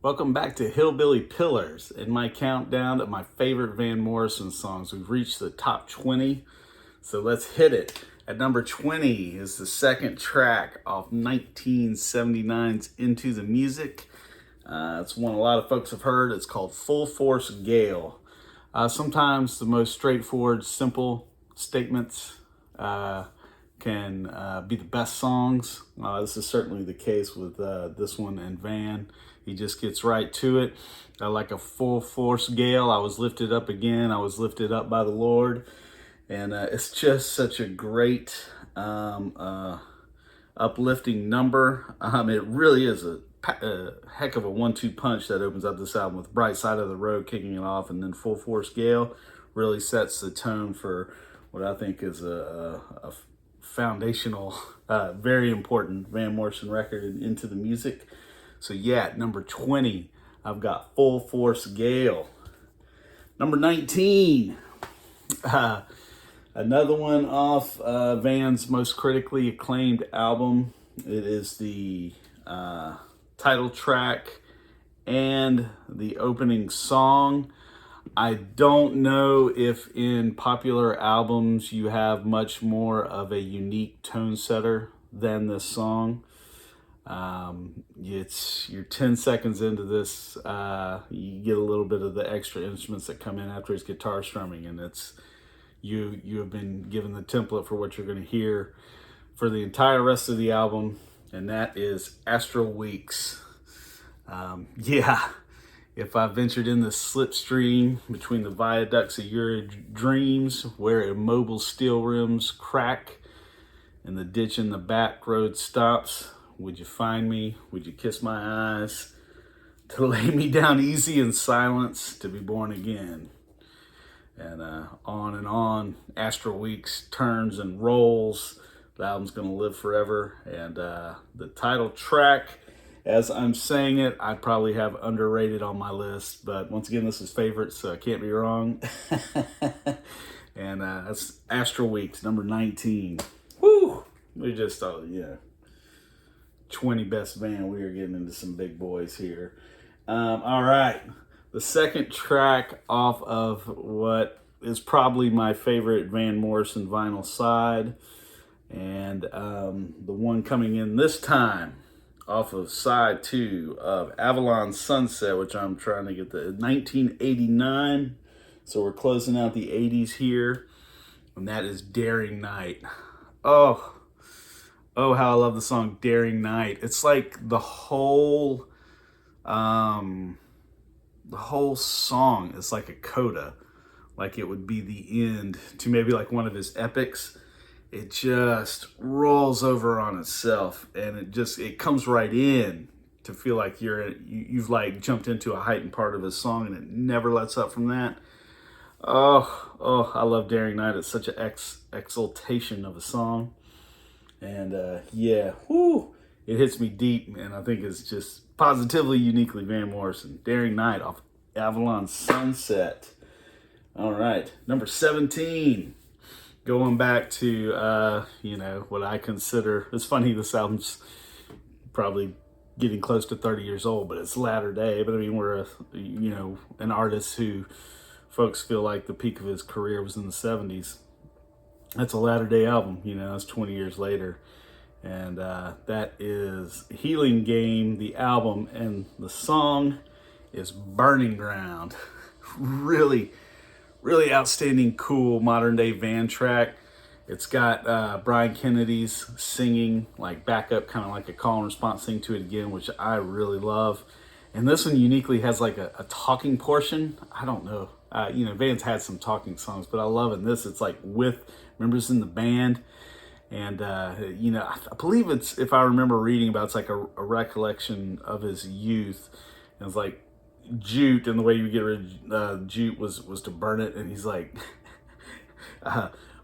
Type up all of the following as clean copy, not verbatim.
Welcome back to Hillbilly Pillars. In my countdown of my favorite Van Morrison songs, we've reached the top 20, so let's hit it. At number 20 is the second track off 1979's Into the Music. It's one a lot of folks have heard. It's called Full Force Gale. Sometimes the most straightforward, simple statements can be the best songs. This is certainly the case with this one and Van. He just gets right to it. Like a full force gale, I was lifted up again. I was lifted up by the Lord. And it's just such a great uplifting number. It really is a heck of a 1-2 punch that opens up this album with Bright Side of the Road kicking it off, and then Full Force Gale really sets the tone for what I think is a foundational, very important Van Morrison record Into the Music. So yeah, at number 20, I've got Full Force Gale. Number 19, another one off Van's most critically acclaimed album. It is the title track and the opening song. I don't know if in popular albums you have much more of a unique tone setter than this song. You're 10 seconds into this, you get a little bit of the extra instruments that come in after his guitar strumming, and it's you have been given the template for what you're going to hear for the entire rest of the album, and that is Astral Weeks. If I ventured in the slipstream between the viaducts of your dreams, where immobile steel rims crack and the ditch in the back road stops, would you find me? Would you kiss my eyes? To lay me down easy in silence, to be born again. And on, Astral Weeks turns and rolls. The album's gonna live forever. And the title track, as I'm saying it, I probably have underrated on my list. But once again, this is favorites, so I can't be wrong. And that's Astral Weeks, number 19. Woo! We just thought, 20 best Van. We are getting into some big boys here. All right. The second track off of what is probably my favorite Van Morrison vinyl side. And the one coming in this time off of side 2 of Avalon Sunset, which I'm trying to get the 1989. So we're closing out the 80s here. And that is Daring Night. Oh, how I love the song Daring Night. It's like the whole song is like a coda. Like it would be the end to maybe like one of his epics. It just rolls over on itself, and it comes right in to feel like you've like jumped into a heightened part of his song, and it never lets up from that. Oh, I love Daring Night. It's such an exaltation of a song. And it hits me deep, and I think it's just positively, uniquely Van Morrison. Daring Night off Avalon Sunset. All right, number 17. Going back to, what I consider, it's funny, this album's probably getting close to 30 years old, but it's latter day. But I mean, we're, an artist who folks feel like the peak of his career was in the 70s. That's a latter day album, it's 20 years later. And that is Healing Game, the album, and the song is Burning Ground. Really, really outstanding, cool modern day Van track. It's got Brian Kennedy's singing, like backup, kind of like a call and response thing to it again, which I really love. And this one uniquely has like a talking portion. I don't know. Van's had some talking songs, but I love it. And this, it's like with members in the band. And, I believe it's, if I remember reading about, it's like a recollection of his youth. And it's like jute, and the way you get rid of jute was to burn it. And he's like,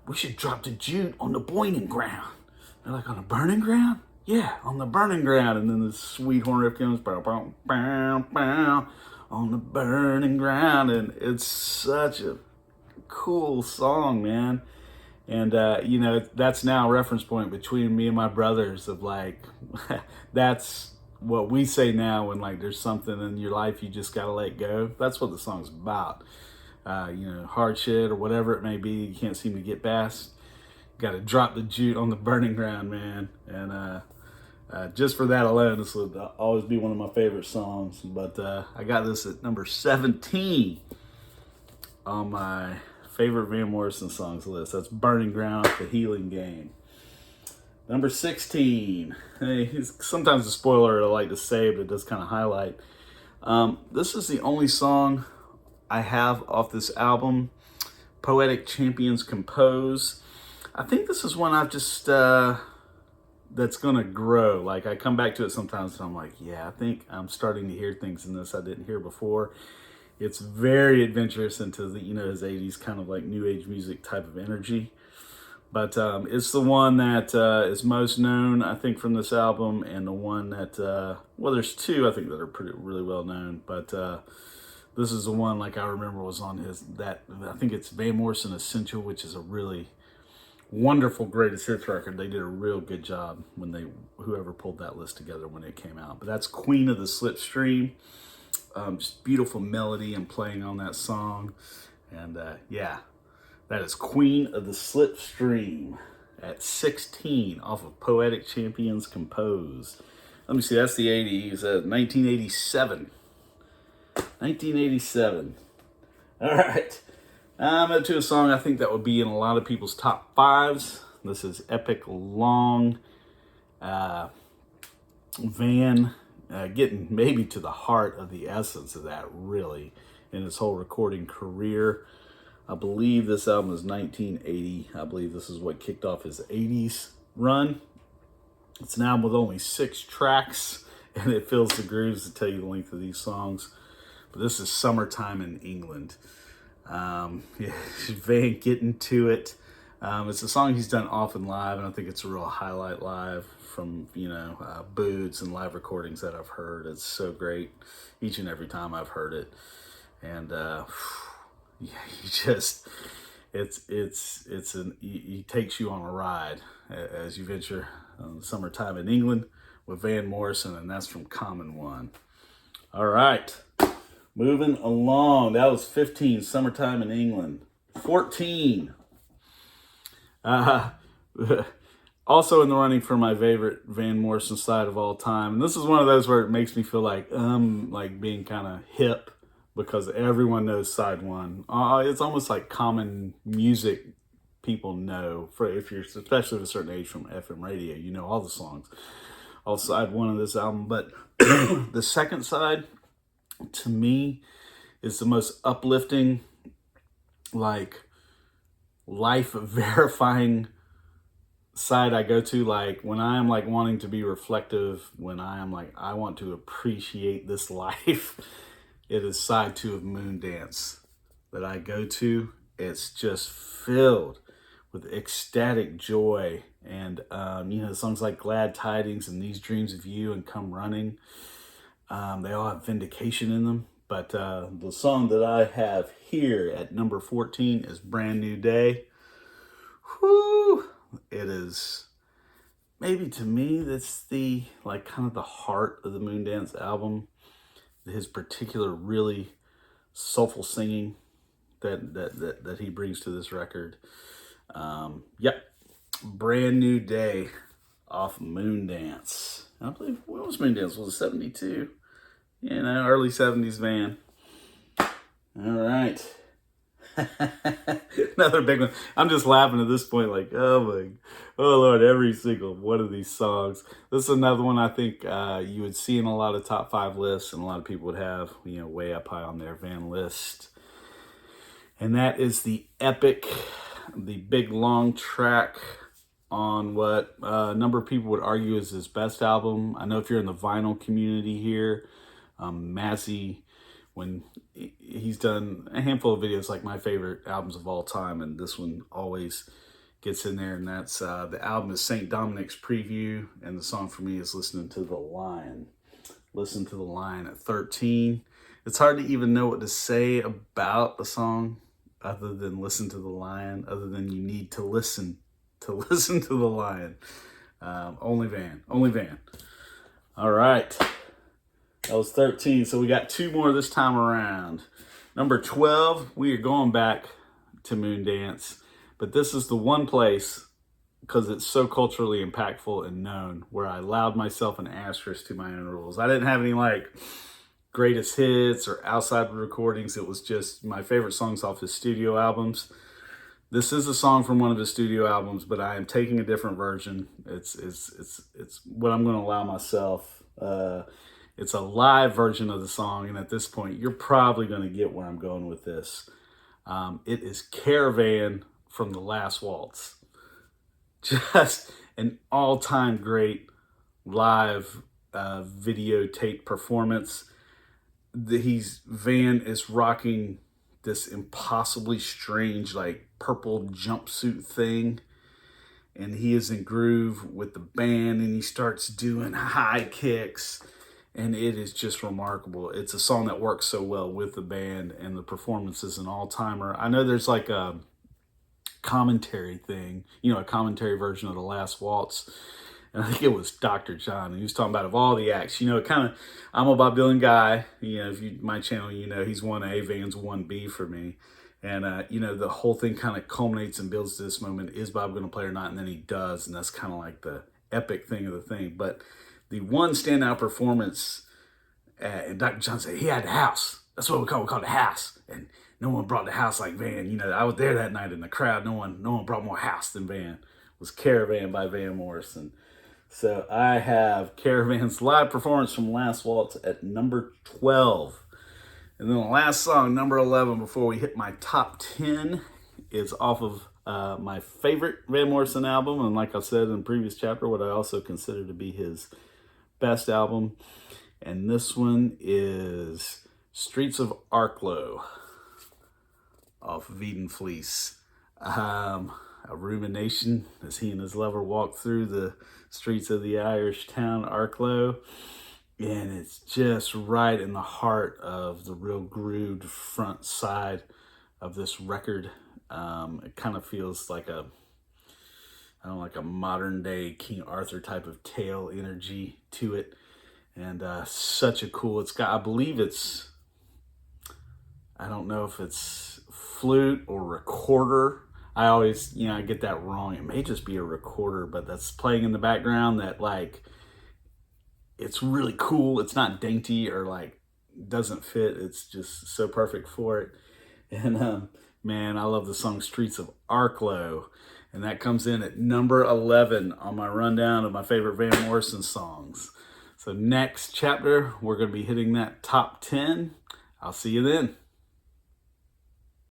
we should drop the jute on the boiling ground. They're like, on the burning ground? Yeah, on the burning ground. And then the sweet horn riff comes, bow, bow, bow, bow, on the burning ground. And it's such a cool song, man. And, that's now a reference point between me and my brothers of like, that's what we say now when like there's something in your life you just gotta let go. That's what the song's about. Hard shit or whatever it may be, you can't seem to get past. Got to drop the jute on the burning ground, man. And just for that alone, this would always be one of my favorite songs. But I got this at number 17 on my favorite Van Morrison songs list. That's Burning Ground, The Healing Game. Number 16. Hey, sometimes a spoiler I like to say, but it does kind of highlight. This is the only song I have off this album, Poetic Champions Compose. I think this is one I've just, that's going to grow. Like, I come back to it sometimes and I'm like, yeah, I think I'm starting to hear things in this I didn't hear before. It's very adventurous into the, his 80s kind of like new age music type of energy. But it's the one that is most known, I think, from this album, and the one that, well, there's two, I think, that are really well known. But this is the one, like I remember, was on I think it's Van Morrison Essential, which is a really wonderful greatest hits record. They did a real good job whoever pulled that list together when it came out. But that's Queen of the Slipstream. Just beautiful melody and playing on that song. And yeah, that is Queen of the Slipstream at 16 off of Poetic Champions Compose. Let me see, that's the 80s, 1987. 1987. All right. I'm up to a song I think that would be in a lot of people's top fives. This is Epic Long Van, getting maybe to the heart of the essence of that, really, in his whole recording career. I believe this album is 1980. I believe this is what kicked off his 80s run. It's an album with only 6 tracks, and it fills the grooves to tell you the length of these songs. But this is Summertime in England. Van getting to it. It's a song he's done often live, and I think it's a real highlight live from, booths and live recordings that I've heard. It's so great each and every time I've heard it. And, he takes you on a ride as you venture Summertime in England with Van Morrison, and that's from Common One. All right. Moving along, that was 15, Summertime in England. 14. Also in the running for my favorite Van Morrison side of all time. And this is one of those where it makes me feel like like being kind of hip because everyone knows side one. It's almost like common music people know, if you're especially at a certain age from FM radio, you know all the songs. All side one of this album. But the second side, to me, is the most uplifting, like, life verifying side I go to. Like, when I am like wanting to be reflective, when I am like, I want to appreciate this life, it is side 2 of Moondance that I go to. It's just filled with ecstatic joy. And, songs like Glad Tidings and These Dreams of You and Come Running, they all have vindication in them. But the song that I have here at number 14 is Brand New Day. Whoo! It is, maybe to me, that's the, like, kind of the heart of the Moondance album. His particular really soulful singing that he brings to this record. Yep. Brand New Day off Moondance. I believe, what was Moondance? Was it 72? Early 70s Van. All right. Another big one. I'm just laughing at this point like, oh Lord, every single one of these songs. This is another one I think you would see in a lot of top 5 lists, and a lot of people would have, way up high on their Van list. And that is the Epic, the big long track on what a number of people would argue is his best album. I know if you're in the vinyl community here, Mazzy, when he's done a handful of videos like my favorite albums of all time, and this one always gets in there, and that's the album is St. Dominic's Preview, and the song for me is Listening to the Lion. Listen to the Lion at 13. It's hard to even know what to say about the song other than Listen to the Lion, other than you need to listen to the Lion. Only Van. All right. That was 13. So we got 2 more this time around. Number 12, we are going back to Moondance. But this is the one place, because it's so culturally impactful and known, where I allowed myself an asterisk to my own rules. I didn't have any like greatest hits or outside recordings. It was just my favorite songs off his studio albums. This is a song from one of his studio albums, but I am taking a different version. It's what I'm going to allow myself. It's a live version of the song, and at this point, you're probably going to get where I'm going with this. It is Caravan from The Last Waltz. Just an all-time great live videotape performance. Van is rocking this impossibly strange, like, purple jumpsuit thing, and he is in groove with the band, and he starts doing high kicks, and it is just remarkable. It's a song that works so well with the band, and the performance is an all-timer. I know there's like a commentary thing, a commentary version of The Last Waltz, and I think it was Dr. John, and he was talking about, of all the acts, I'm a Bob Dylan guy. If you my channel, he's 1A, Van's 1B for me. And, the whole thing kind of culminates and builds to this moment. Is Bob going to play or not? And then he does, and that's kind of like the epic thing of the thing. But the one standout performance, and Dr. John said he had the house. That's what we call the house. And no one brought the house like Van. I was there that night in the crowd. No one brought more house than Van. It was Caravan by Van Morrison. So I have Caravan's live performance from Last Waltz at number 12. And then the last song, number 11, before we hit my top 10, is off of my favorite Van Morrison album. And like I said in the previous chapter, what I also consider to be his best album. And this one is Streets of Arklow off of Eden Fleece. A rumination as he and his lover walk through the streets of the Irish town Arklow. And it's just right in the heart of the real grooved front side of this record. It kind of feels like a modern day King Arthur type of tale energy to it. And such a cool, I don't know if it's flute or recorder. I always, I get that wrong. It may just be a recorder, but that's playing in the background that it's really cool. It's not dainty or doesn't fit. It's just so perfect for it. And man, I love the song Streets of Arklow. And that comes in at number 11 on my rundown of my favorite Van Morrison songs. So next chapter, we're going to be hitting that top 10. I'll see you then.